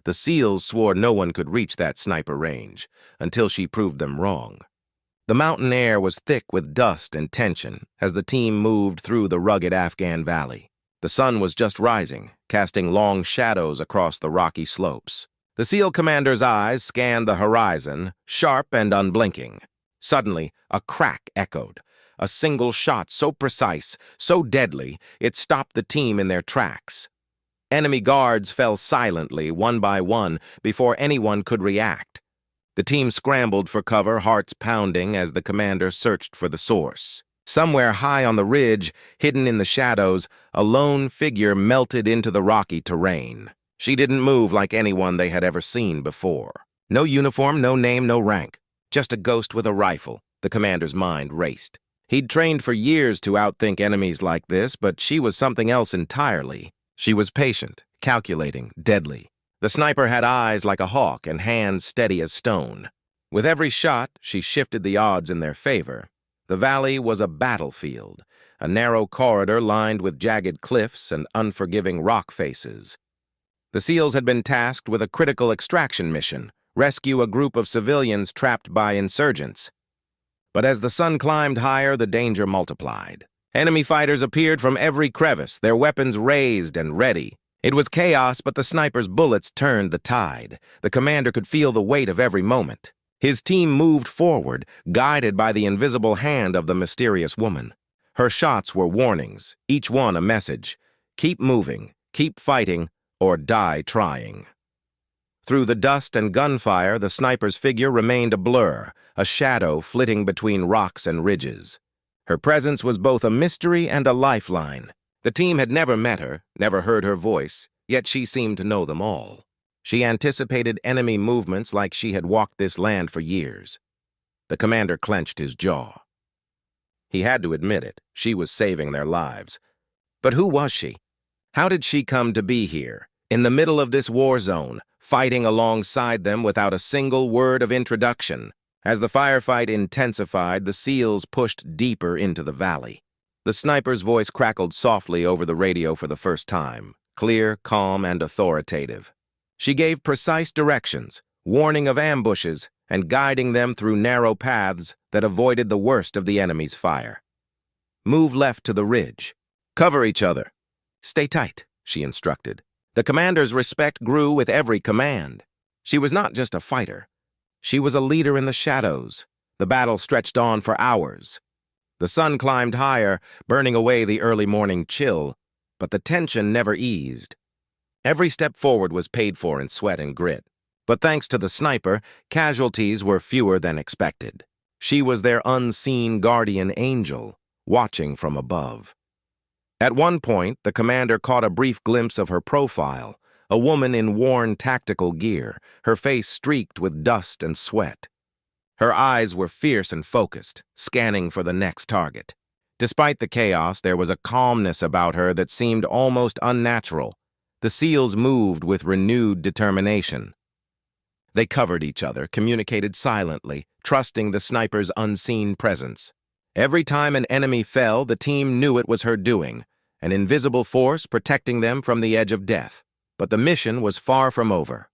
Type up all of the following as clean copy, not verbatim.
The SEALs swore no one could reach that sniper range, until she proved them wrong. The mountain air was thick with dust and tension as the team moved through the rugged Afghan valley. The sun was just rising, casting long shadows across the rocky slopes. The SEAL commander's eyes scanned the horizon, sharp and unblinking. Suddenly, a crack echoed. A single shot so precise, so deadly, it stopped the team in their tracks. Enemy guards fell silently, one by one, before anyone could react. The team scrambled for cover, hearts pounding as the commander searched for the source. Somewhere high on the ridge, hidden in the shadows, a lone figure melted into the rocky terrain. She didn't move like anyone they had ever seen before. No uniform, no name, no rank. Just a ghost with a rifle. The commander's mind raced. He'd trained for years to outthink enemies like this, but she was something else entirely. She was patient, calculating, deadly. The sniper had eyes like a hawk and hands steady as stone. With every shot, she shifted the odds in their favor. The valley was a battlefield, a narrow corridor lined with jagged cliffs and unforgiving rock faces. The SEALs had been tasked with a critical extraction mission, rescue a group of civilians trapped by insurgents. But as the sun climbed higher, the danger multiplied. Enemy fighters appeared from every crevice, their weapons raised and ready. It was chaos, but the sniper's bullets turned the tide. The commander could feel the weight of every moment. His team moved forward, guided by the invisible hand of the mysterious woman. Her shots were warnings, each one a message. Keep moving, keep fighting, or die trying. Through the dust and gunfire, the sniper's figure remained a blur, a shadow flitting between rocks and ridges. Her presence was both a mystery and a lifeline. The team had never met her, never heard her voice, yet she seemed to know them all. She anticipated enemy movements like she had walked this land for years. The commander clenched his jaw. He had to admit it, she was saving their lives. But who was she? How did she come to be here, in the middle of this war zone, fighting alongside them without a single word of introduction? As the firefight intensified, the SEALs pushed deeper into the valley. The sniper's voice crackled softly over the radio for the first time, clear, calm, and authoritative. She gave precise directions, warning of ambushes, and guiding them through narrow paths that avoided the worst of the enemy's fire. Move left to the ridge. Cover each other. Stay tight, she instructed. The commander's respect grew with every command. She was not just a fighter. She was a leader in the shadows. The battle stretched on for hours. The sun climbed higher, burning away the early morning chill, but the tension never eased. Every step forward was paid for in sweat and grit. But thanks to the sniper, casualties were fewer than expected. She was their unseen guardian angel, watching from above. At one point, the commander caught a brief glimpse of her profile, a woman in worn tactical gear, her face streaked with dust and sweat. Her eyes were fierce and focused, scanning for the next target. Despite the chaos, there was a calmness about her that seemed almost unnatural. The SEALs moved with renewed determination. They covered each other, communicated silently, trusting the sniper's unseen presence. Every time an enemy fell, the team knew it was her doing, an invisible force protecting them from the edge of death. But the mission was far from over.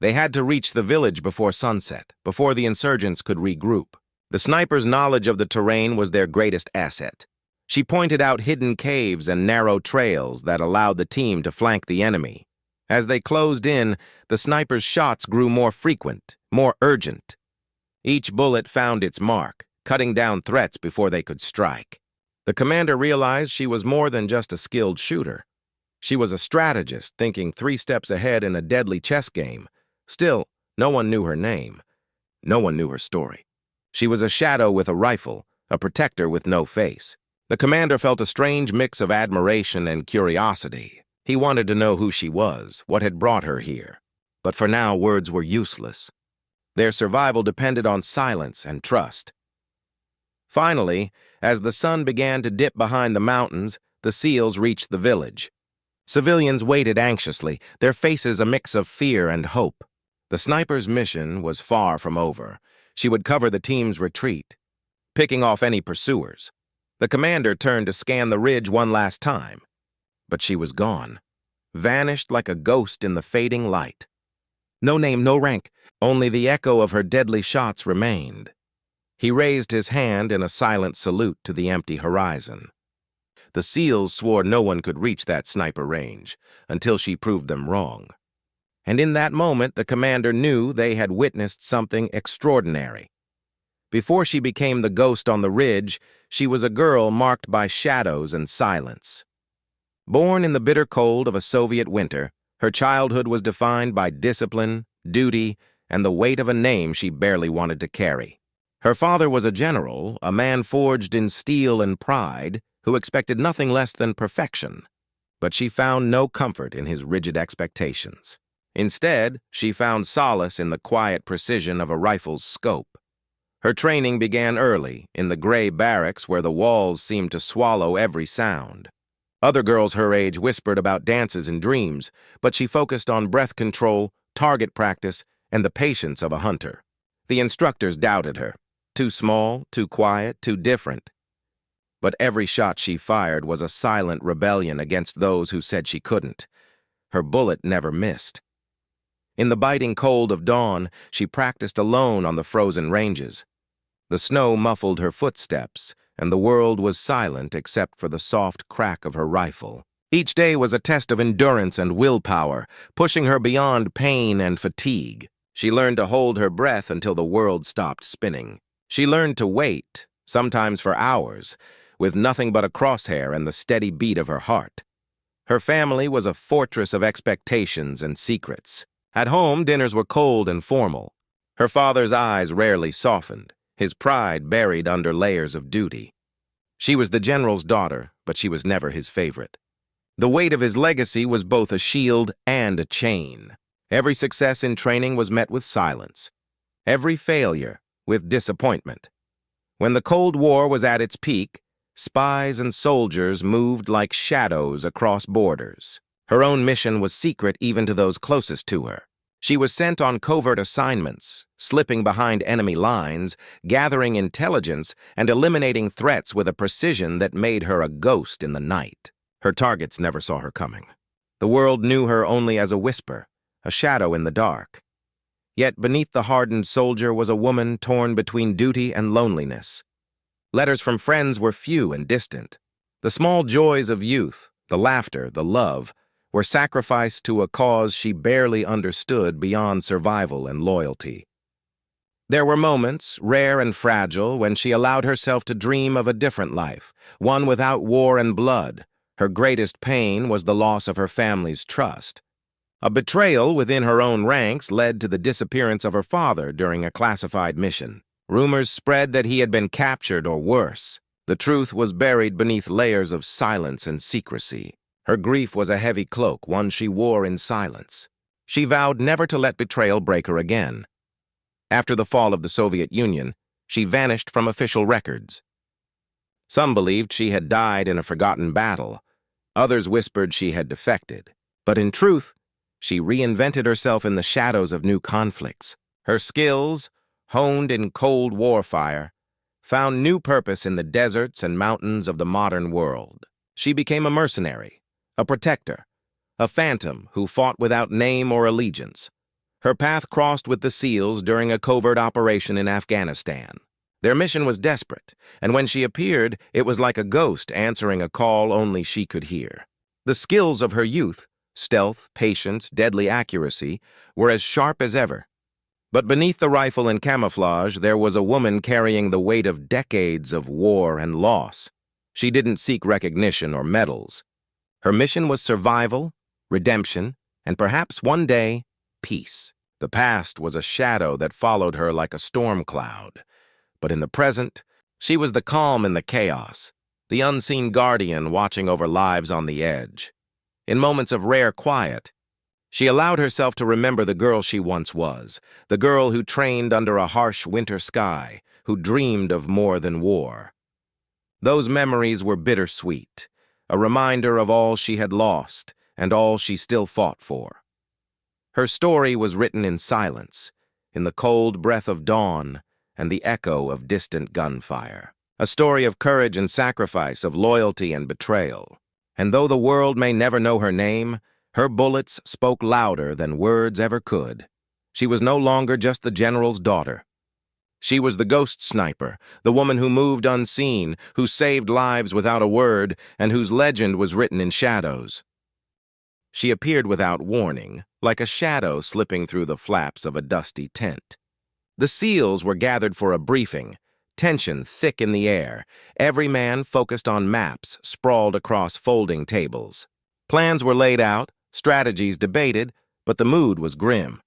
They had to reach the village before sunset, before the insurgents could regroup. The sniper's knowledge of the terrain was their greatest asset. She pointed out hidden caves and narrow trails that allowed the team to flank the enemy. As they closed in, the sniper's shots grew more frequent, more urgent. Each bullet found its mark, cutting down threats before they could strike. The commander realized she was more than just a skilled shooter. She was a strategist thinking 3 steps ahead in a deadly chess game. Still, no one knew her name. No one knew her story. She was a shadow with a rifle, a protector with no face. The commander felt a strange mix of admiration and curiosity. He wanted to know who she was, what had brought her here. But for now, words were useless. Their survival depended on silence and trust. Finally, as the sun began to dip behind the mountains, the SEALs reached the village. Civilians waited anxiously, their faces a mix of fear and hope. The sniper's mission was far from over. She would cover the team's retreat, picking off any pursuers. The commander turned to scan the ridge one last time. But she was gone. vanished like a ghost in the fading light. No name, no rank, only the echo of her deadly shots remained. He raised his hand in a silent salute to the empty horizon. The SEALs swore no one could reach that sniper range until she proved them wrong. And in that moment, the commander knew they had witnessed something extraordinary. Before she became the ghost on the ridge, she was a girl marked by shadows and silence. Born in the bitter cold of a Soviet winter, her childhood was defined by discipline, duty, and the weight of a name she barely wanted to carry. Her father was a general, a man forged in steel and pride, who expected nothing less than perfection. But she found no comfort in his rigid expectations. Instead, she found solace in the quiet precision of a rifle's scope. Her training began early, in the gray barracks where the walls seemed to swallow every sound. Other girls her age whispered about dances and dreams, but she focused on breath control, target practice, and the patience of a hunter. The instructors doubted her. Too small, too quiet, too different. But every shot she fired was a silent rebellion against those who said she couldn't. Her bullet never missed. In the biting cold of dawn, she practiced alone on the frozen ranges. The snow muffled her footsteps, and the world was silent except for the soft crack of her rifle. Each day was a test of endurance and willpower, pushing her beyond pain and fatigue. She learned to hold her breath until the world stopped spinning. She learned to wait, sometimes for hours, with nothing but a crosshair and the steady beat of her heart. Her family was a fortress of expectations and secrets. At home, dinners were cold and formal. Her father's eyes rarely softened, his pride buried under layers of duty. She was the general's daughter, but she was never his favorite. The weight of his legacy was both a shield and a chain. Every success in training was met with silence. Every failure with disappointment. When the Cold War was at its peak, spies and soldiers moved like shadows across borders. Her own mission was secret even to those closest to her. She was sent on covert assignments, slipping behind enemy lines, gathering intelligence, and eliminating threats with a precision that made her a ghost in the night. Her targets never saw her coming. The world knew her only as a whisper, a shadow in the dark. Yet beneath the hardened soldier was a woman torn between duty and loneliness. Letters from friends were few and distant. The small joys of youth, the laughter, the love, were sacrificed to a cause she barely understood beyond survival and loyalty. There were moments, rare and fragile, when she allowed herself to dream of a different life, one without war and blood. Her greatest pain was the loss of her family's trust. A betrayal within her own ranks led to the disappearance of her father during a classified mission. Rumors spread that he had been captured or worse. The truth was buried beneath layers of silence and secrecy. Her grief was a heavy cloak, one she wore in silence. She vowed never to let betrayal break her again. After the fall of the Soviet Union, she vanished from official records. Some believed she had died in a forgotten battle. Others whispered she had defected. But in truth, she reinvented herself in the shadows of new conflicts. Her skills, honed in Cold War fire, found new purpose in the deserts and mountains of the modern world. She became a mercenary, a protector, a phantom who fought without name or allegiance. Her path crossed with the SEALs during a covert operation in Afghanistan. Their mission was desperate, and when she appeared, it was like a ghost answering a call only she could hear. The skills of her youth, stealth, patience, deadly accuracy, were as sharp as ever. But beneath the rifle and camouflage, there was a woman carrying the weight of decades of war and loss. She didn't seek recognition or medals. Her mission was survival, redemption, and perhaps one day, peace. The past was a shadow that followed her like a storm cloud. But in the present, she was the calm in the chaos, the unseen guardian watching over lives on the edge. In moments of rare quiet, she allowed herself to remember the girl she once was, the girl who trained under a harsh winter sky, who dreamed of more than war. Those memories were bittersweet, a reminder of all she had lost and all she still fought for. Her story was written in silence, in the cold breath of dawn and the echo of distant gunfire. A story of courage and sacrifice, of loyalty and betrayal. And though the world may never know her name, Her bullets spoke louder than words ever could. She was no longer just the general's daughter. She was the ghost sniper, the woman who moved unseen, who saved lives without a word, and whose legend was written in shadows. She appeared without warning, like a shadow slipping through the flaps of a dusty tent. The SEALs were gathered for a briefing, tension thick in the air, every man focused on maps sprawled across folding tables. Plans were laid out, strategies debated, but the mood was grim.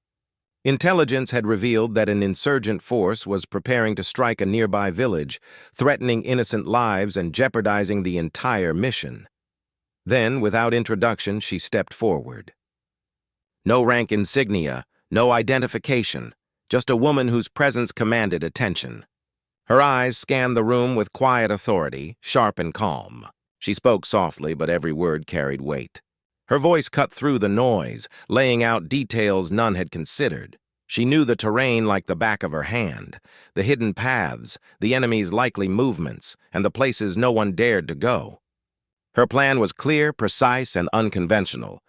Intelligence had revealed that an insurgent force was preparing to strike a nearby village, threatening innocent lives and jeopardizing the entire mission. Then, without introduction, she stepped forward. No rank insignia, no identification, just a woman whose presence commanded attention. Her eyes scanned the room with quiet authority, sharp and calm. She spoke softly, but every word carried weight. Her voice cut through the noise, laying out details none had considered. She knew the terrain like the back of her hand, the hidden paths, the enemy's likely movements, and the places no one dared to go. Her plan was clear, precise, and unconventional.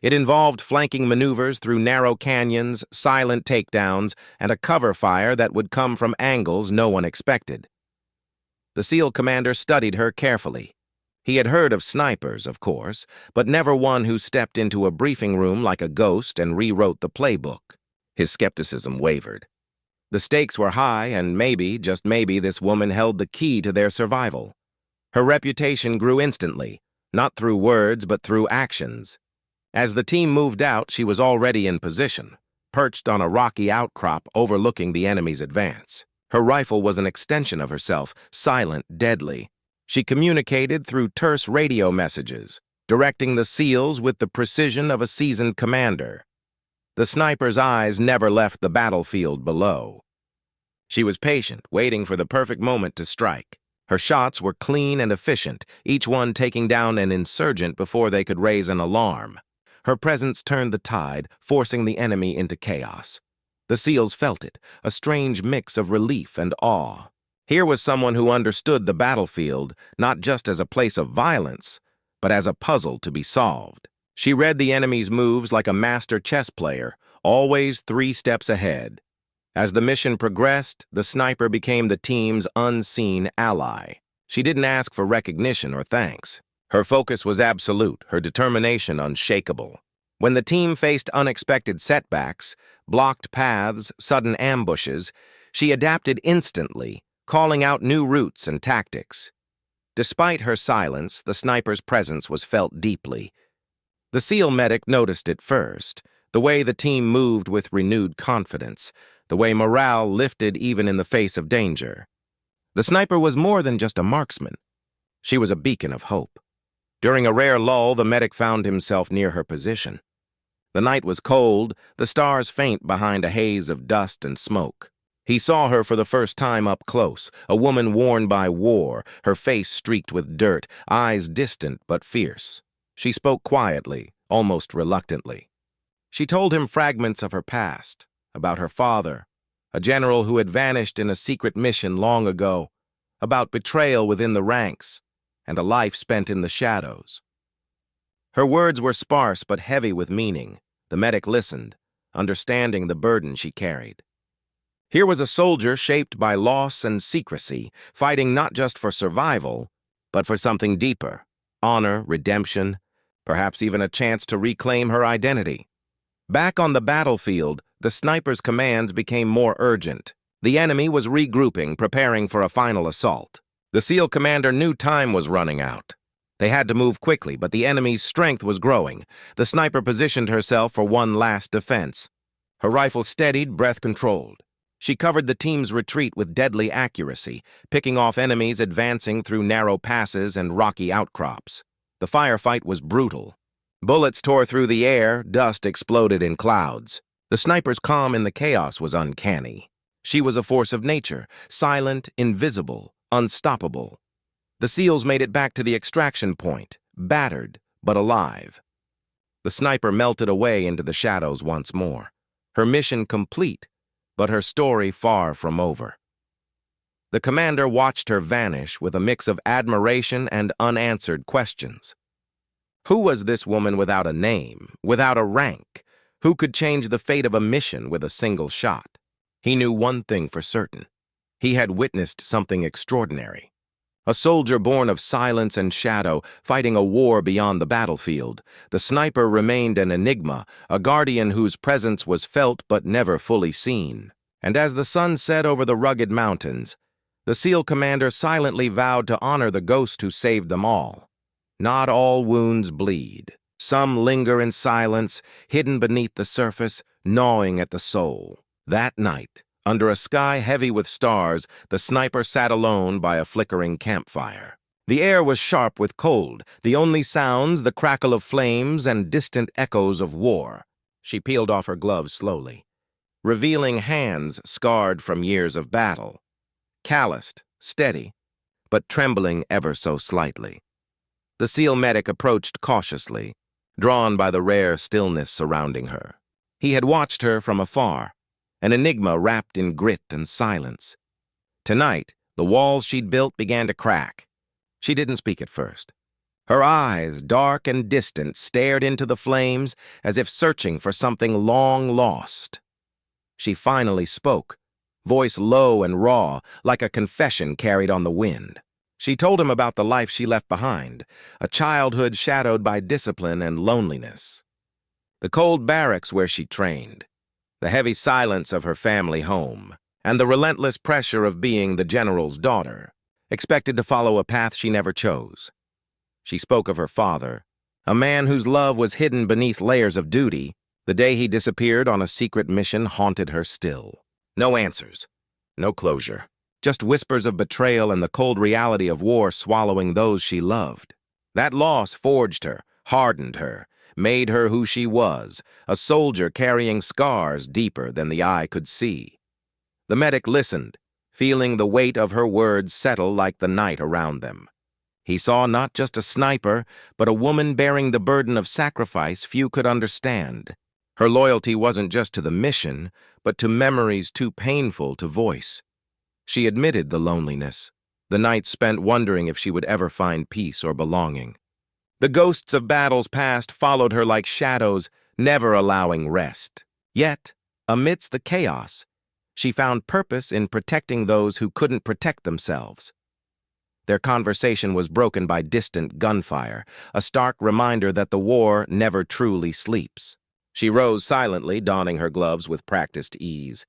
It involved flanking maneuvers through narrow canyons, silent takedowns, and a cover fire that would come from angles no one expected. The SEAL commander studied her carefully. He had heard of snipers, of course, but never one who stepped into a briefing room like a ghost and rewrote the playbook. His skepticism wavered. The stakes were high, and maybe, just maybe, this woman held the key to their survival. Her reputation grew instantly, not through words but through actions. As the team moved out, she was already in position, perched on a rocky outcrop overlooking the enemy's advance. Her rifle was an extension of herself, silent, deadly. She communicated through terse radio messages, directing the SEALs with the precision of a seasoned commander. The sniper's eyes never left the battlefield below. She was patient, waiting for the perfect moment to strike. Her shots were clean and efficient, each one taking down an insurgent before they could raise an alarm. Her presence turned the tide, forcing the enemy into chaos. The SEALs felt it, a strange mix of relief and awe. Here was someone who understood the battlefield, not just as a place of violence, but as a puzzle to be solved. She read the enemy's moves like a master chess player, always 3 steps ahead. As the mission progressed, the sniper became the team's unseen ally. She didn't ask for recognition or thanks. Her focus was absolute, her determination unshakable. When the team faced unexpected setbacks, blocked paths, sudden ambushes, she adapted instantly, calling out new routes and tactics. Despite her silence, the sniper's presence was felt deeply. The SEAL medic noticed it first, the way the team moved with renewed confidence, the way morale lifted even in the face of danger. The sniper was more than just a marksman. She was a beacon of hope. During a rare lull, the medic found himself near her position. The night was cold, the stars faint behind a haze of dust and smoke. He saw her for the first time up close, a woman worn by war, her face streaked with dirt, eyes distant but fierce. She spoke quietly, almost reluctantly. She told him fragments of her past, about her father, a general who had vanished in a secret mission long ago, about betrayal within the ranks, and a life spent in the shadows. Her words were sparse but heavy with meaning. The medic listened, understanding the burden she carried. Here was a soldier shaped by loss and secrecy, fighting not just for survival, but for something deeper: honor, redemption, perhaps even a chance to reclaim her identity. Back on the battlefield, the sniper's commands became more urgent. The enemy was regrouping, preparing for a final assault. The SEAL commander knew time was running out. They had to move quickly, but the enemy's strength was growing. The sniper positioned herself for one last defense. Her rifle steadied, breath controlled. She covered the team's retreat with deadly accuracy, picking off enemies advancing through narrow passes and rocky outcrops. The firefight was brutal. Bullets tore through the air, dust exploded in clouds. The sniper's calm in the chaos was uncanny. She was a force of nature, silent, invisible, unstoppable. The SEALs made it back to the extraction point, battered but alive. The sniper melted away into the shadows once more. Her mission complete, but her story far from over. The commander watched her vanish with a mix of admiration and unanswered questions. Who was this woman without a name, without a rank? Who could change the fate of a mission with a single shot? He knew one thing for certain. He had witnessed something extraordinary. A soldier born of silence and shadow, fighting a war beyond the battlefield. The sniper remained an enigma, a guardian whose presence was felt but never fully seen. And as the sun set over the rugged mountains, the SEAL commander silently vowed to honor the ghost who saved them all. Not all wounds bleed. Some linger in silence, hidden beneath the surface, gnawing at the soul. That night, under a sky heavy with stars, the sniper sat alone by a flickering campfire. The air was sharp with cold, the only sounds the crackle of flames and distant echoes of war. She peeled off her gloves slowly, revealing hands scarred from years of battle. Calloused, steady, but trembling ever so slightly. The SEAL medic approached cautiously, drawn by the rare stillness surrounding her. He had watched her from afar, an enigma wrapped in grit and silence. Tonight, the walls she'd built began to crack. She didn't speak at first. Her eyes, dark and distant, stared into the flames as if searching for something long lost. She finally spoke, voice low and raw, like a confession carried on the wind. She told him about the life she left behind, a childhood shadowed by discipline and loneliness. The cold barracks where she trained, the heavy silence of her family home, and the relentless pressure of being the general's daughter, expected to follow a path she never chose. She spoke of her father, a man whose love was hidden beneath layers of duty. The day he disappeared on a secret mission haunted her still. No answers, no closure, just whispers of betrayal and the cold reality of war swallowing those she loved. That loss forged her, hardened her, made her who she was, a soldier carrying scars deeper than the eye could see. The medic listened, feeling the weight of her words settle like the night around them. He saw not just a sniper, but a woman bearing the burden of sacrifice few could understand. Her loyalty wasn't just to the mission, but to memories too painful to voice. She admitted the loneliness, the nights spent wondering if she would ever find peace or belonging. The ghosts of battles past followed her like shadows, never allowing rest. Yet, amidst the chaos, she found purpose in protecting those who couldn't protect themselves. Their conversation was broken by distant gunfire, a stark reminder that the war never truly sleeps. She rose silently, donning her gloves with practiced ease.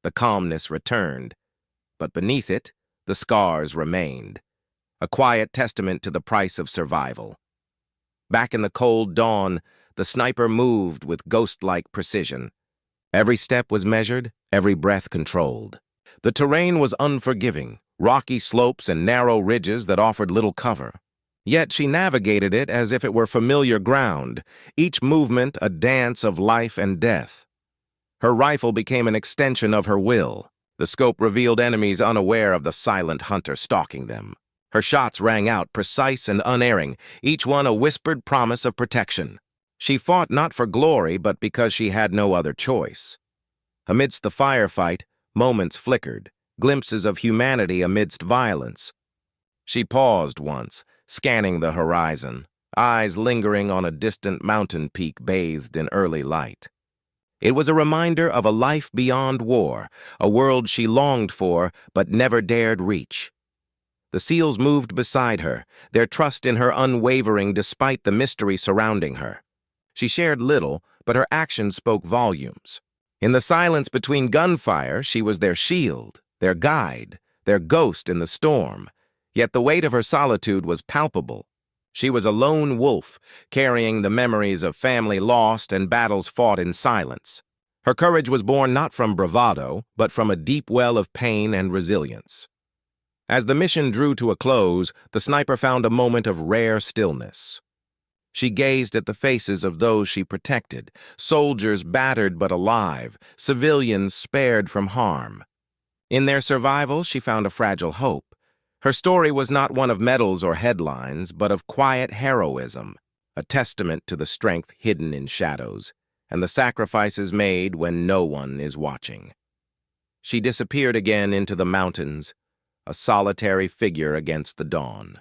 The calmness returned, but beneath it, the scars remained, a quiet testament to the price of survival. Back in the cold dawn, the sniper moved with ghost-like precision. Every step was measured, every breath controlled. The terrain was unforgiving, rocky slopes and narrow ridges that offered little cover. Yet she navigated it as if it were familiar ground, each movement a dance of life and death. Her rifle became an extension of her will. The scope revealed enemies unaware of the silent hunter stalking them. Her shots rang out, precise and unerring, each one a whispered promise of protection. She fought not for glory, but because she had no other choice. Amidst the firefight, moments flickered, glimpses of humanity amidst violence. She paused once, scanning the horizon, eyes lingering on a distant mountain peak bathed in early light. It was a reminder of a life beyond war, a world she longed for but never dared reach. The SEALs moved beside her, their trust in her unwavering despite the mystery surrounding her. She shared little, but her actions spoke volumes. In the silence between gunfire, she was their shield, their guide, their ghost in the storm. Yet the weight of her solitude was palpable. She was a lone wolf, carrying the memories of family lost and battles fought in silence. Her courage was born not from bravado, but from a deep well of pain and resilience. As the mission drew to a close, the sniper found a moment of rare stillness. She gazed at the faces of those she protected, soldiers battered but alive, civilians spared from harm. In their survival, she found a fragile hope. Her story was not one of medals or headlines, but of quiet heroism, a testament to the strength hidden in shadows, and the sacrifices made when no one is watching. She disappeared again into the mountains, a solitary figure against the dawn.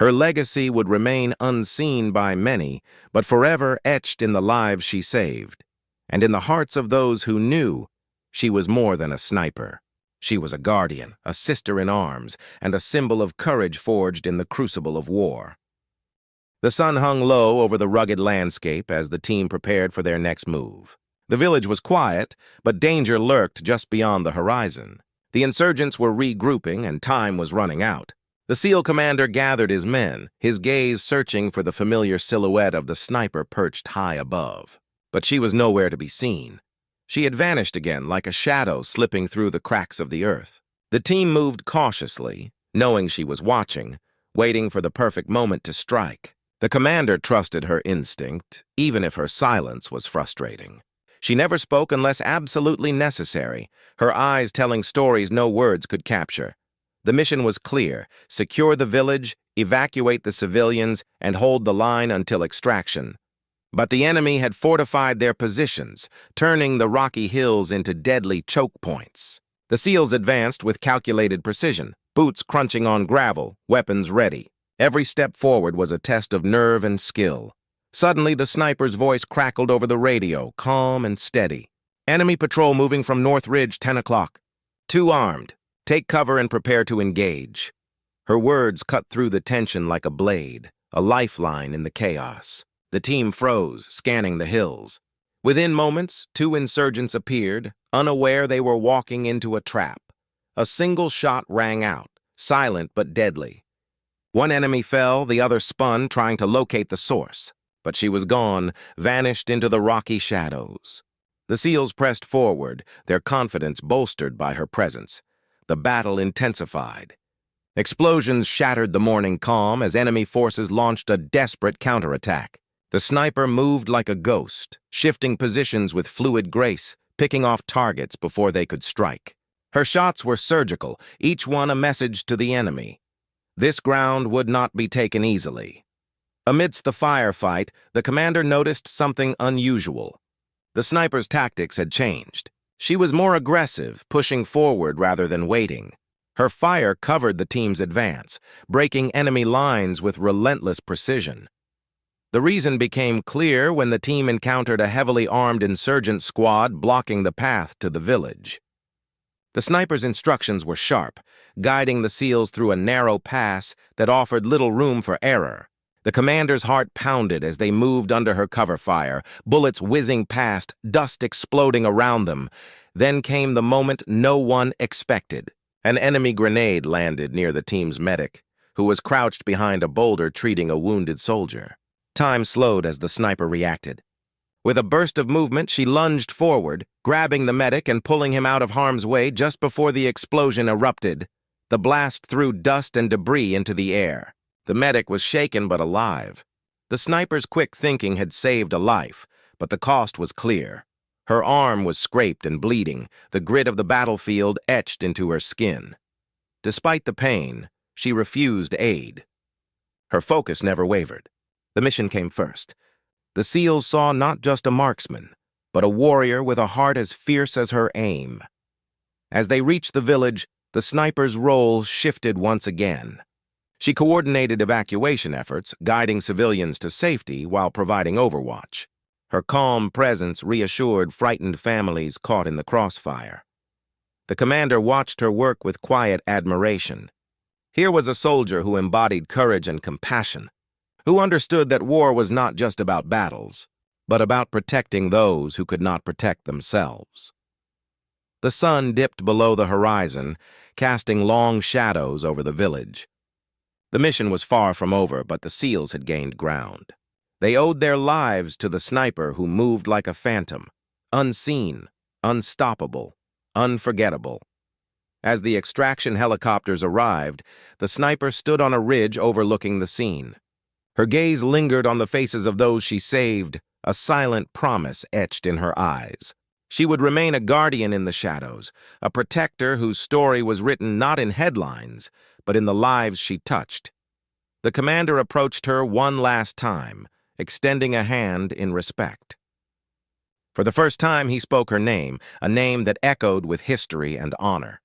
Her legacy would remain unseen by many, but forever etched in the lives she saved. And in the hearts of those who knew, she was more than a sniper. She was a guardian, a sister in arms, and a symbol of courage forged in the crucible of war. The sun hung low over the rugged landscape as the team prepared for their next move. The village was quiet, but danger lurked just beyond the horizon. The insurgents were regrouping and time was running out. The SEAL commander gathered his men, his gaze searching for the familiar silhouette of the sniper perched high above. But she was nowhere to be seen. She had vanished again like a shadow slipping through the cracks of the earth. The team moved cautiously, knowing she was watching, waiting for the perfect moment to strike. The commander trusted her instinct, even if her silence was frustrating. She never spoke unless absolutely necessary, her eyes telling stories no words could capture. The mission was clear: secure the village, evacuate the civilians, and hold the line until extraction. But the enemy had fortified their positions, turning the rocky hills into deadly choke points. The SEALs advanced with calculated precision, boots crunching on gravel, weapons ready. Every step forward was a test of nerve and skill. Suddenly, the sniper's voice crackled over the radio, calm and steady. "Enemy patrol moving from North Ridge, 10 o'clock. 2 armed. Take cover and prepare to engage." Her words cut through the tension like a blade, a lifeline in the chaos. The team froze, scanning the hills. Within moments, 2 insurgents appeared, unaware they were walking into a trap. A single shot rang out, silent but deadly. One enemy fell, the other spun, trying to locate the source. But she was gone, vanished into the rocky shadows. The SEALs pressed forward, their confidence bolstered by her presence. The battle intensified. Explosions shattered the morning calm as enemy forces launched a desperate counterattack. The sniper moved like a ghost, shifting positions with fluid grace, picking off targets before they could strike. Her shots were surgical, each one a message to the enemy. This ground would not be taken easily. Amidst the firefight, the commander noticed something unusual. The sniper's tactics had changed. She was more aggressive, pushing forward rather than waiting. Her fire covered the team's advance, breaking enemy lines with relentless precision. The reason became clear when the team encountered a heavily armed insurgent squad blocking the path to the village. The sniper's instructions were sharp, guiding the SEALs through a narrow pass that offered little room for error. The commander's heart pounded as they moved under her cover fire, bullets whizzing past, dust exploding around them. Then came the moment no one expected. An enemy grenade landed near the team's medic, who was crouched behind a boulder treating a wounded soldier. Time slowed as the sniper reacted. With a burst of movement, she lunged forward, grabbing the medic and pulling him out of harm's way just before the explosion erupted. The blast threw dust and debris into the air. The medic was shaken but alive. The sniper's quick thinking had saved a life, but the cost was clear. Her arm was scraped and bleeding, the grit of the battlefield etched into her skin. Despite the pain, she refused aid. Her focus never wavered. The mission came first. The SEALs saw not just a marksman, but a warrior with a heart as fierce as her aim. As they reached the village, the sniper's role shifted once again. She coordinated evacuation efforts, guiding civilians to safety while providing overwatch. Her calm presence reassured frightened families caught in the crossfire. The commander watched her work with quiet admiration. Here was a soldier who embodied courage and compassion, who understood that war was not just about battles, but about protecting those who could not protect themselves. The sun dipped below the horizon, casting long shadows over the village. The mission was far from over, but the SEALs had gained ground. They owed their lives to the sniper who moved like a phantom, unseen, unstoppable, unforgettable. As the extraction helicopters arrived, the sniper stood on a ridge overlooking the scene. Her gaze lingered on the faces of those she saved, a silent promise etched in her eyes. She would remain a guardian in the shadows, a protector whose story was written not in headlines, but in the lives she touched. The commander approached her one last time, extending a hand in respect. For the first time, he spoke her name, a name that echoed with history and honor.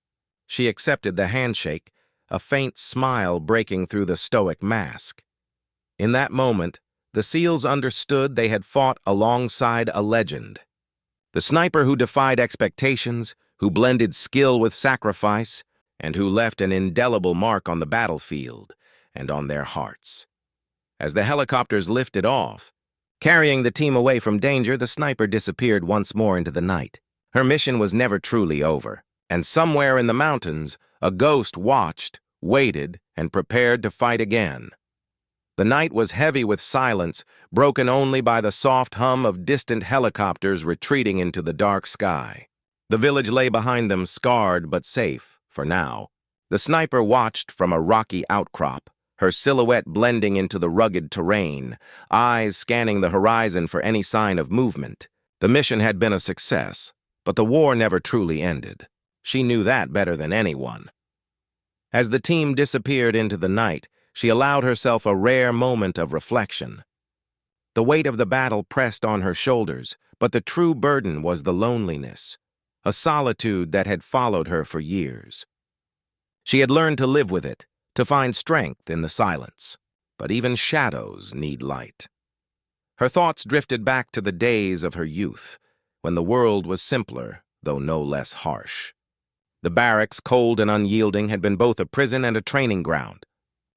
She accepted the handshake, a faint smile breaking through the stoic mask. In that moment, the SEALs understood they had fought alongside a legend. The sniper who defied expectations, who blended skill with sacrifice, and who left an indelible mark on the battlefield and on their hearts. As the helicopters lifted off, carrying the team away from danger, the sniper disappeared once more into the night. Her mission was never truly over, and somewhere in the mountains, a ghost watched, waited, and prepared to fight again. The night was heavy with silence, broken only by the soft hum of distant helicopters retreating into the dark sky. The village lay behind them, scarred but safe, for now. The sniper watched from a rocky outcrop, her silhouette blending into the rugged terrain, eyes scanning the horizon for any sign of movement. The mission had been a success, but the war never truly ended. She knew that better than anyone. As the team disappeared into the night, she allowed herself a rare moment of reflection. The weight of the battle pressed on her shoulders, but the true burden was the loneliness, a solitude that had followed her for years. She had learned to live with it, to find strength in the silence. But even shadows need light. Her thoughts drifted back to the days of her youth, when the world was simpler, though no less harsh. The barracks, cold and unyielding, had been both a prison and a training ground.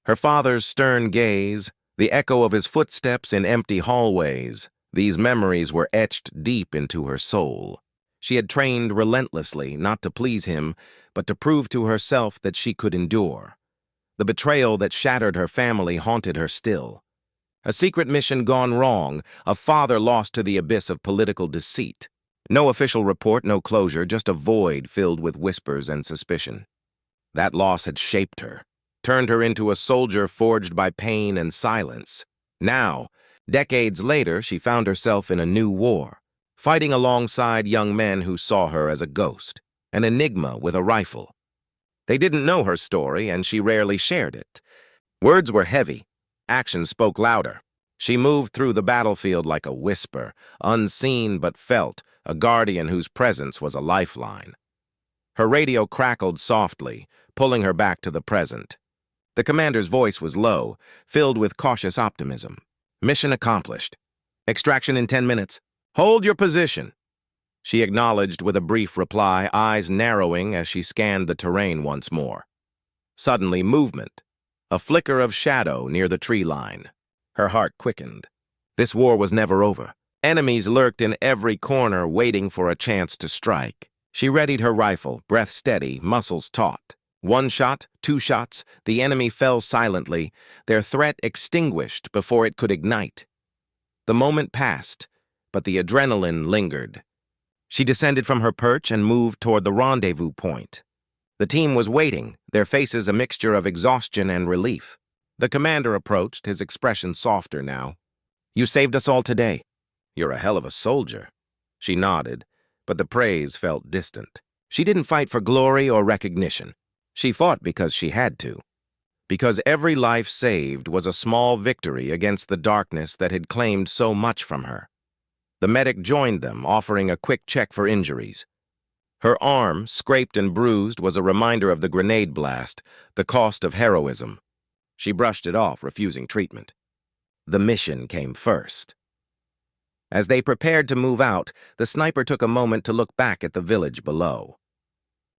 Her father's stern gaze, the echo of his footsteps in empty hallways, these memories were etched deep into her soul. She had trained relentlessly, not to please him, but to prove to herself that she could endure. The betrayal that shattered her family haunted her still. A secret mission gone wrong, a father lost to the abyss of political deceit. No official report, no closure, just a void filled with whispers and suspicion. That loss had shaped her, turned her into a soldier forged by pain and silence. Now, decades later, she found herself in a new war, fighting alongside young men who saw her as a ghost, an enigma with a rifle. They didn't know her story, and she rarely shared it. Words were heavy. Action spoke louder. She moved through the battlefield like a whisper, unseen but felt, a guardian whose presence was a lifeline. Her radio crackled softly, pulling her back to the present. The commander's voice was low, filled with cautious optimism. Mission accomplished. Extraction in 10 minutes. Hold your position. She acknowledged with a brief reply, eyes narrowing as she scanned the terrain once more. Suddenly, movement. A flicker of shadow near the tree line. Her heart quickened. This war was never over. Enemies lurked in every corner, waiting for a chance to strike. She readied her rifle, breath steady, muscles taut. 1 shot, 2 shots, the enemy fell silently, their threat extinguished before it could ignite. The moment passed, but the adrenaline lingered. She descended from her perch and moved toward the rendezvous point. The team was waiting, their faces a mixture of exhaustion and relief. The commander approached, his expression softer now. "You saved us all today." "You're a hell of a soldier." She nodded, but the praise felt distant. She didn't fight for glory or recognition. She fought because she had to. Because every life saved was a small victory against the darkness that had claimed so much from her. The medic joined them, offering a quick check for injuries. Her arm, scraped and bruised, was a reminder of the grenade blast, the cost of heroism. She brushed it off, refusing treatment. The mission came first. As they prepared to move out, the sniper took a moment to look back at the village below.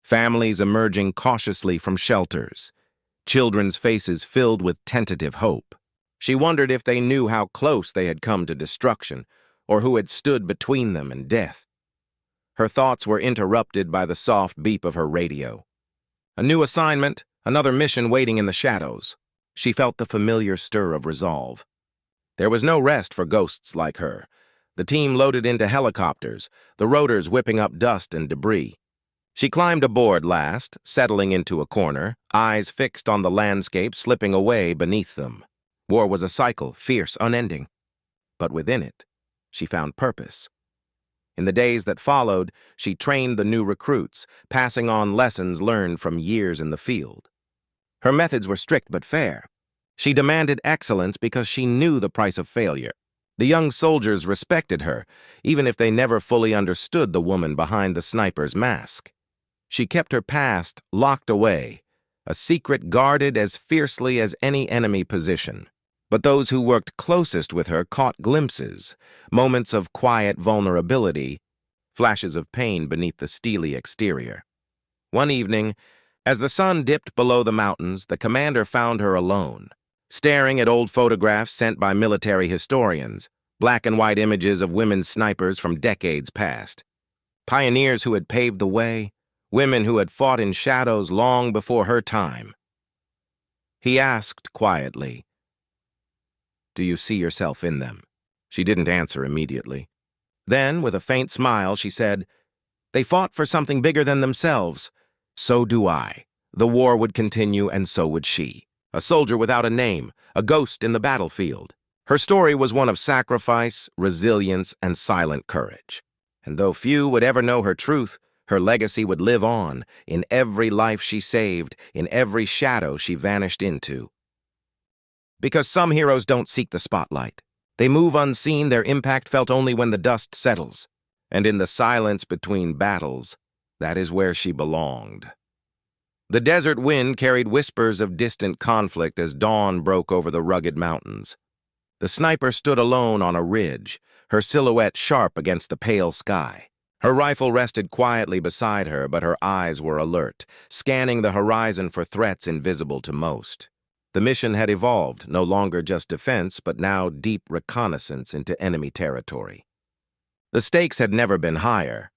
Families emerging cautiously from shelters, children's faces filled with tentative hope. She wondered if they knew how close they had come to destruction, or who had stood between them and death. Her thoughts were interrupted by the soft beep of her radio. A new assignment, another mission waiting in the shadows. She felt the familiar stir of resolve. There was no rest for ghosts like her. The team loaded into helicopters, the rotors whipping up dust and debris. She climbed aboard last, settling into a corner, eyes fixed on the landscape slipping away beneath them. War was a cycle, fierce, unending. But within it, she found purpose. In the days that followed, she trained the new recruits, passing on lessons learned from years in the field. Her methods were strict but fair. She demanded excellence because she knew the price of failure. The young soldiers respected her, even if they never fully understood the woman behind the sniper's mask. She kept her past locked away, a secret guarded as fiercely as any enemy position. But those who worked closest with her caught glimpses, moments of quiet vulnerability, flashes of pain beneath the steely exterior. One evening, as the sun dipped below the mountains, the commander found her alone, staring at old photographs sent by military historians, black and white images of women snipers from decades past. Pioneers who had paved the way, women who had fought in shadows long before her time. He asked quietly, "Do you see yourself in them?" She didn't answer immediately. Then, with a faint smile, she said, "They fought for something bigger than themselves. So do I." The war would continue, and so would she. A soldier without a name, a ghost in the battlefield. Her story was one of sacrifice, resilience, and silent courage. And though few would ever know her truth, her legacy would live on in every life she saved, in every shadow she vanished into. Because some heroes don't seek the spotlight. They move unseen, their impact felt only when the dust settles. And in the silence between battles, that is where she belonged. The desert wind carried whispers of distant conflict as dawn broke over the rugged mountains. The sniper stood alone on a ridge, her silhouette sharp against the pale sky. Her rifle rested quietly beside her, but her eyes were alert, scanning the horizon for threats invisible to most. The mission had evolved, no longer just defense, but now deep reconnaissance into enemy territory. The stakes had never been higher.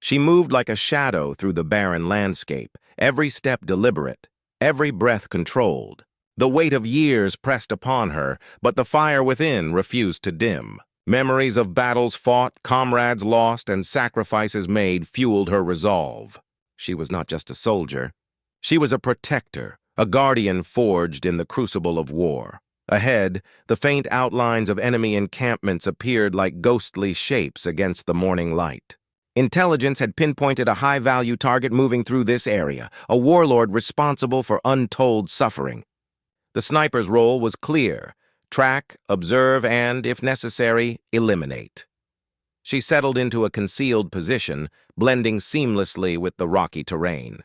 She moved like a shadow through the barren landscape, every step deliberate, every breath controlled. The weight of years pressed upon her, but the fire within refused to dim. Memories of battles fought, comrades lost, and sacrifices made fueled her resolve. She was not just a soldier. She was a protector, a guardian forged in the crucible of war. Ahead, the faint outlines of enemy encampments appeared like ghostly shapes against the morning light. Intelligence had pinpointed a high-value target moving through this area, a warlord responsible for untold suffering. The sniper's role was clear: track, observe, and, if necessary, eliminate. She settled into a concealed position, blending seamlessly with the rocky terrain.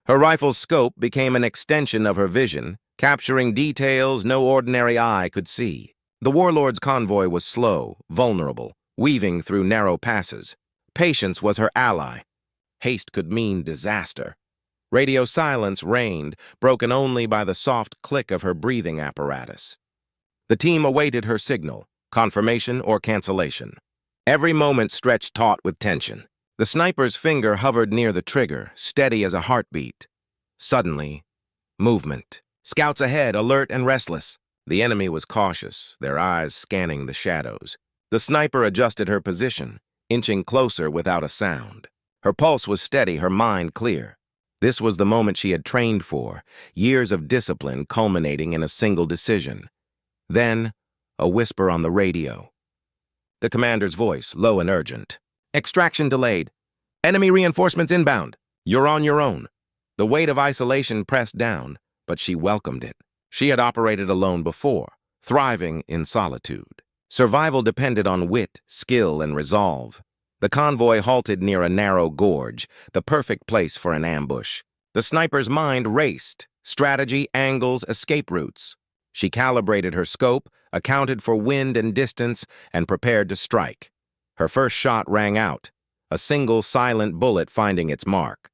Her rifle's scope became an extension of her vision, capturing details no ordinary eye could see. The warlord's convoy was slow, vulnerable, weaving through narrow passes. Patience was her ally. Haste could mean disaster. Radio silence reigned, broken only by the soft click of her breathing apparatus. The team awaited her signal, confirmation or cancellation. Every moment stretched taut with tension. The sniper's finger hovered near the trigger, steady as a heartbeat. Suddenly, movement. Scouts ahead, alert and restless. The enemy was cautious, their eyes scanning the shadows. The sniper adjusted her position, inching closer without a sound. Her pulse was steady, her mind clear. This was the moment she had trained for, years of discipline culminating in a single decision. Then, a whisper on the radio. The commander's voice, low and urgent. "Extraction delayed. Enemy reinforcements inbound. You're on your own." The weight of isolation pressed down, but she welcomed it. She had operated alone before, thriving in solitude. Survival depended on wit, skill, and resolve. The convoy halted near a narrow gorge, the perfect place for an ambush. The sniper's mind raced, strategy, angles, escape routes. She calibrated her scope, accounted for wind and distance, and prepared to strike. Her first shot rang out, a single silent bullet finding its mark.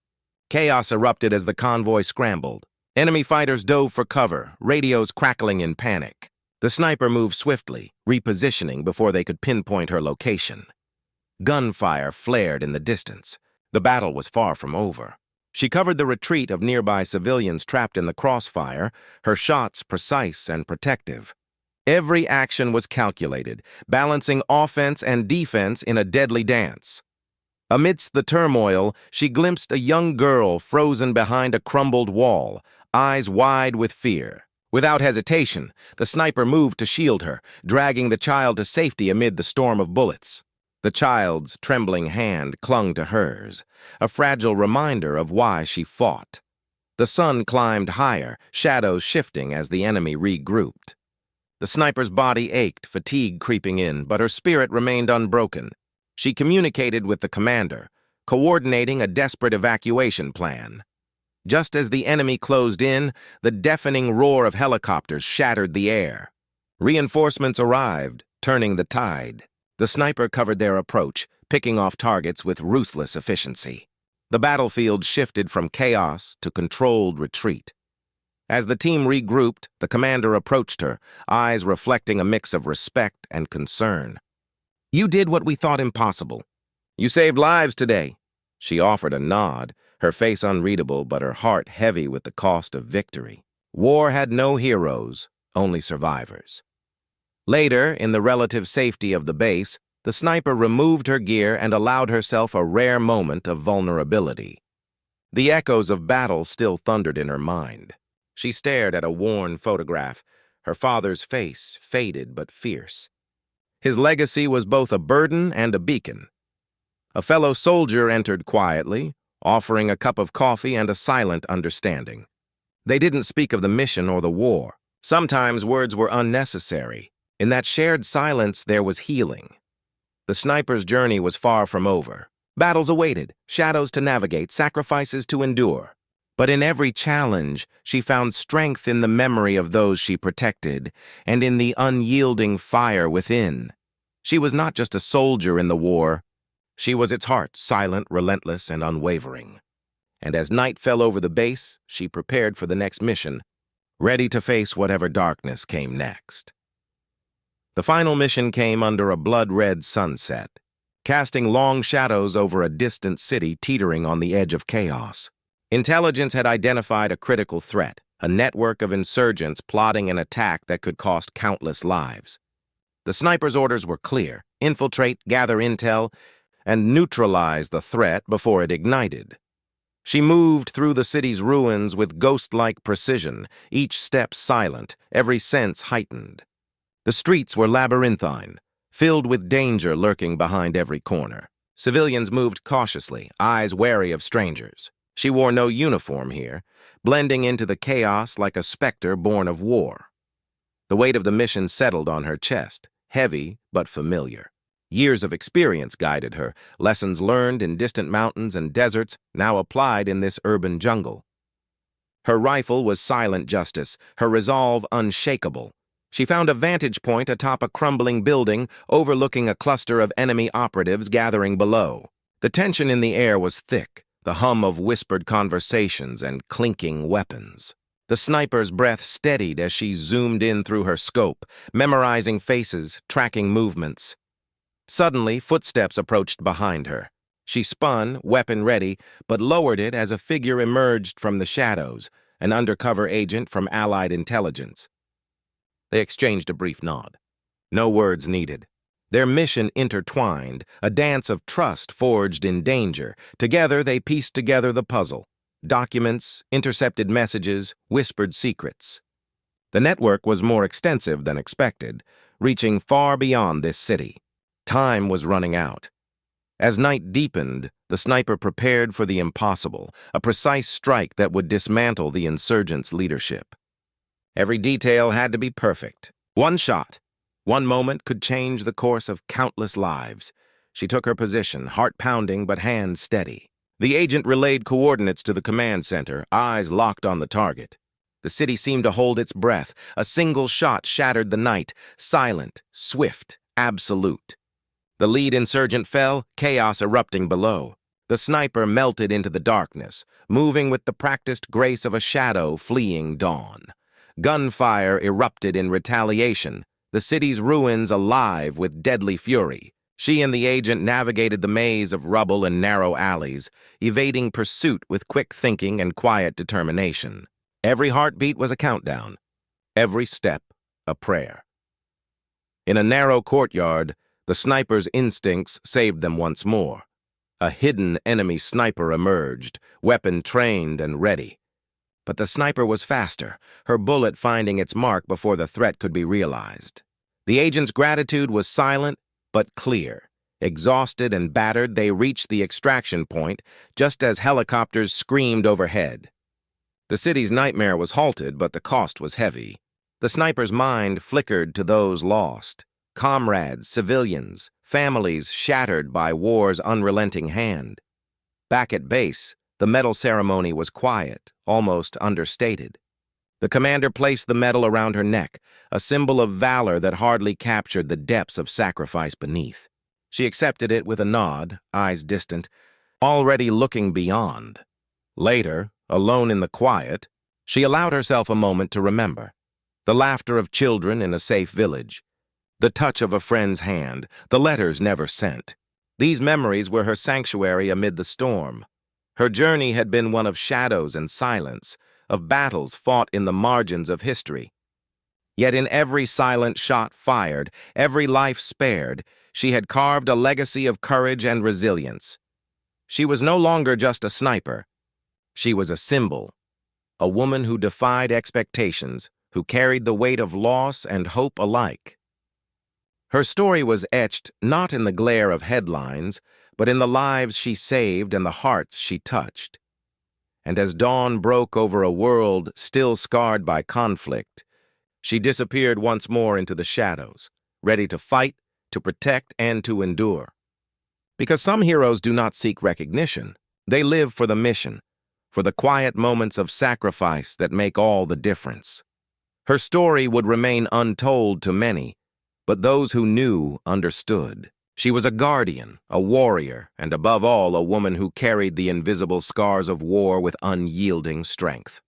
Chaos erupted as the convoy scrambled. Enemy fighters dove for cover, radios crackling in panic. The sniper moved swiftly, repositioning before they could pinpoint her location. Gunfire flared in the distance. The battle was far from over. She covered the retreat of nearby civilians trapped in the crossfire, her shots precise and protective. Every action was calculated, balancing offense and defense in a deadly dance. Amidst the turmoil, she glimpsed a young girl frozen behind a crumbled wall, eyes wide with fear. Without hesitation, the sniper moved to shield her, dragging the child to safety amid the storm of bullets. The child's trembling hand clung to hers, a fragile reminder of why she fought. The sun climbed higher, shadows shifting as the enemy regrouped. The sniper's body ached, fatigue creeping in, but her spirit remained unbroken. She communicated with the commander, coordinating a desperate evacuation plan. Just as the enemy closed in, the deafening roar of helicopters shattered the air. Reinforcements arrived, turning the tide. The sniper covered their approach, picking off targets with ruthless efficiency. The battlefield shifted from chaos to controlled retreat. As the team regrouped, the commander approached her, eyes reflecting a mix of respect and concern. "You did what we thought impossible. You saved lives today." She offered a nod, her face unreadable but her heart heavy with the cost of victory. War had no heroes, only survivors. Later, in the relative safety of the base, the sniper removed her gear and allowed herself a rare moment of vulnerability. The echoes of battle still thundered in her mind. She stared at a worn photograph, her father's face faded but fierce. His legacy was both a burden and a beacon. A fellow soldier entered quietly, offering a cup of coffee and a silent understanding. They didn't speak of the mission or the war. Sometimes words were unnecessary. In that shared silence, there was healing. The sniper's journey was far from over. Battles awaited, shadows to navigate, sacrifices to endure. But in every challenge, she found strength in the memory of those she protected and in the unyielding fire within. She was not just a soldier in the war. She was its heart, silent, relentless, and unwavering. And as night fell over the base, she prepared for the next mission, ready to face whatever darkness came next. The final mission came under a blood-red sunset, casting long shadows over a distant city teetering on the edge of chaos. Intelligence had identified a critical threat, a network of insurgents plotting an attack that could cost countless lives. The sniper's orders were clear: infiltrate, gather intel, and neutralize the threat before it ignited. She moved through the city's ruins with ghost-like precision, each step silent, every sense heightened. The streets were labyrinthine, filled with danger lurking behind every corner. Civilians moved cautiously, eyes wary of strangers. She wore no uniform here, blending into the chaos like a specter born of war. The weight of the mission settled on her chest, heavy but familiar. Years of experience guided her, lessons learned in distant mountains and deserts now applied in this urban jungle. Her rifle was silent justice, her resolve unshakable. She found a vantage point atop a crumbling building overlooking a cluster of enemy operatives gathering below. The tension in the air was thick, the hum of whispered conversations and clinking weapons. The sniper's breath steadied as she zoomed in through her scope, memorizing faces, tracking movements. Suddenly, footsteps approached behind her. She spun, weapon ready, but lowered it as a figure emerged from the shadows, an undercover agent from Allied intelligence. They exchanged a brief nod. No words needed. Their mission intertwined, a dance of trust forged in danger. Together, they pieced together the puzzle. Documents, intercepted messages, whispered secrets. The network was more extensive than expected, reaching far beyond this city. Time was running out. As night deepened, the sniper prepared for the impossible, a precise strike that would dismantle the insurgents' leadership. Every detail had to be perfect. One shot, one moment could change the course of countless lives. She took her position, heart pounding but hands steady. The agent relayed coordinates to the command center, eyes locked on the target. The city seemed to hold its breath. A single shot shattered the night, silent, swift, absolute. The lead insurgent fell, chaos erupting below. The sniper melted into the darkness, moving with the practiced grace of a shadow fleeing dawn. Gunfire erupted in retaliation, the city's ruins alive with deadly fury. She and the agent navigated the maze of rubble and narrow alleys, evading pursuit with quick thinking and quiet determination. Every heartbeat was a countdown, every step a prayer. In a narrow courtyard, the sniper's instincts saved them once more. A hidden enemy sniper emerged, weapon trained and ready. But the sniper was faster, her bullet finding its mark before the threat could be realized. The agent's gratitude was silent but clear. Exhausted and battered, they reached the extraction point just as helicopters screamed overhead. The city's nightmare was halted, but the cost was heavy. The sniper's mind flickered to those lost. Comrades, civilians, families shattered by war's unrelenting hand. Back at base, the medal ceremony was quiet, almost understated. The commander placed the medal around her neck, a symbol of valor that hardly captured the depths of sacrifice beneath. She accepted it with a nod, eyes distant, already looking beyond. Later, alone in the quiet, she allowed herself a moment to remember. The laughter of children in a safe village, the touch of a friend's hand, the letters never sent. These memories were her sanctuary amid the storm. Her journey had been one of shadows and silence, of battles fought in the margins of history. Yet in every silent shot fired, every life spared, she had carved a legacy of courage and resilience. She was no longer just a sniper. She was a symbol, a woman who defied expectations, who carried the weight of loss and hope alike. Her story was etched not in the glare of headlines, but in the lives she saved and the hearts she touched. And as dawn broke over a world still scarred by conflict, she disappeared once more into the shadows, ready to fight, to protect, and to endure. Because some heroes do not seek recognition, they live for the mission, for the quiet moments of sacrifice that make all the difference. Her story would remain untold to many, but those who knew understood. She was a guardian, a warrior, and above all, a woman who carried the invisible scars of war with unyielding strength.